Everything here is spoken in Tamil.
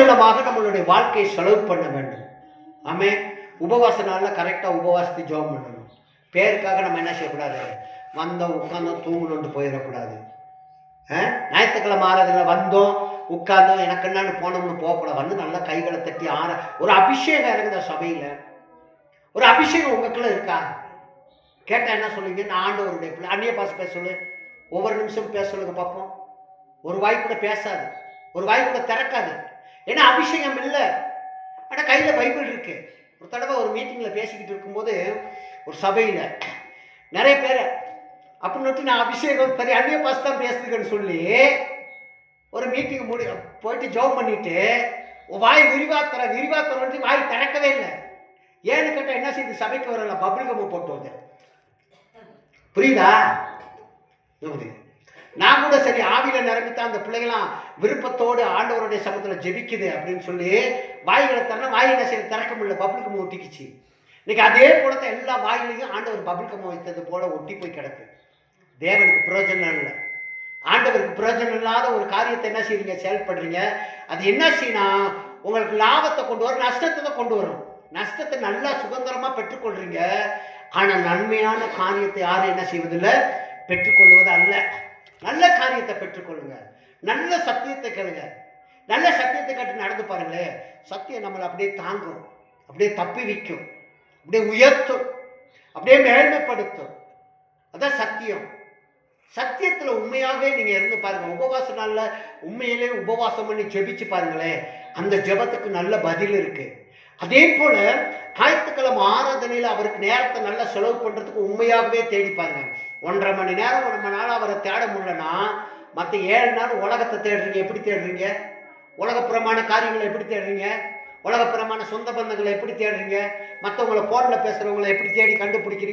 பிரயோஜனமாக நம்மளுடைய வாழ்க்கையை செலவு பண்ண வேண்டும். ஆமே. உபவாச நாளில் கரெக்டாக உபவாசத்தை ஜெபம் பண்ணணும். பேருக்காக நம்ம என்ன செய்யக்கூடாது, வந்தோம் உட்காந்தோம் தூங்கணுன்ட்டு போயிடக்கூடாது. ஞாயிற்றுக்கிழமை ஆராதனை வந்தோம் உட்கார்ந்தோம் எனக்கு என்னன்னு போனோம்னு போகக்கூடாது. வந்து நல்லா கைகளை தட்டி ஒரு அபிஷேகம் இருக்குதா சபையில்? ஒரு அபிஷேகம் உங்களுக்குள்ள இருக்கா? கேட்டால் என்ன சொல்லுவீங்க? நான் ஆண்டவருடைய பிள்ளை. அந்நிய பாச பேச சொல்லு, ஒவ்வொரு நிமிஷம் பேச சொல்லுங்க பார்ப்போம். ஒரு வாய் கூட பேசாது, ஒரு வாய் கூட திறக்காது. ஏன்னா அபிஷேகம் இல்லை. ஆனால் கையில் பைபிள் இருக்கு. ஒரு தடவை ஒரு மீட்டிங்கில் பேசிக்கிட்டு இருக்கும்போது ஒரு சபையில் நிறைய பேர் அப்படின்னு நான் அபிஷேகம் சரி அந்நிய பாச தான் பேசுதுன்னு சொல்லி ஒரு மீட்டிங் போயிட்டு ஜெபம் பண்ணிட்டு வாய் விரிவாத்தர வாய் திறக்கவே இல்லை. ஏன்னு கேட்டால் என்ன செய்யுது, சபைக்கு வரல பபிள் கம்ம போட்டு வந்து. புரியுதா? நான் கூட சரி ஆவியில் நிரம்பித்தான் அந்த பிள்ளைகளாம் விருப்பத்தோடு ஆண்டவருடைய சமூகத்தில் ஜெபிக்குது அப்படின்னு சொல்லி வாய்களை திறனா வாய் என்ன செய்ய திறக்க முடியல, பபிள் கம்ம ஒட்டிக்குச்சு. இன்னைக்கு அதே போலத்தை எல்லா வாயிலையும் ஆண்டவர் பபிள் கம்ம வைத்தது போல ஒட்டி போய் கிடக்கு. தேவனுக்கு பிரயோஜனம் இல்லை. ஆண்டவருக்கு பிரயோஜனம் இல்லாத ஒரு காரியத்தை என்ன செய்றீங்க, செயல்படுறீங்க. அது என்ன செய்யணும், உங்களுக்கு லாபத்தை கொண்டு வரும், நஷ்டத்தை தான் கொண்டு வரும். நஷ்டத்தை நல்லா சுதந்திரமாக பெற்றுக்கொள்றீங்க. ஆனால் நன்மையான காரியத்தை யாரும் என்ன செய்வதில்லை, பெற்றுக்கொள்வது அல்ல. நல்ல காரியத்தை பெற்றுக்கொள்ளுங்க, நல்ல சத்தியத்தை கேளுங்க. நல்ல சத்தியத்தை கேட்டு நடந்து பாருங்களேன். சத்தியம் நம்மளை அப்படியே தாங்கும், அப்படியே தப்பி வைக்கும், அப்படியே உயர்த்தும், அப்படியே மேன்மைப்படுத்தும். அதான் சத்தியம். சத்தியத்தில் உண்மையாகவே நீங்கள் இருந்து பாருங்கள். உபவாச நாளில் உண்மையிலே உபவாசம் பண்ணி ஜெபிச்சு பாருங்களேன். அந்த ஜெபத்துக்கு நல்ல பதில் இருக்குது. அதே போல் ஞாயிற்றுக்கிழமை ஆராதனையில் அவருக்கு நேரத்தை நல்லா செலவு பண்ணுறதுக்கு உண்மையாகவே தேடி பாருங்கள். 1.5 மணி நேரம் நம்ம நாள் அவரை தேட முடியலன்னா மற்ற 7 நாள் உலகத்தை தேடுறீங்க. எப்படி தேடுறீங்க? உலகப்புறமான காரியங்களை எப்படி தேடுறீங்க? உலகப்புறமான சொந்த பந்தங்களை எப்படி தேடுறீங்க? மற்றவங்களை ஃபோனில் பேசுகிறவங்களை எப்படி தேடி கண்டுபிடிக்கிறீங்க?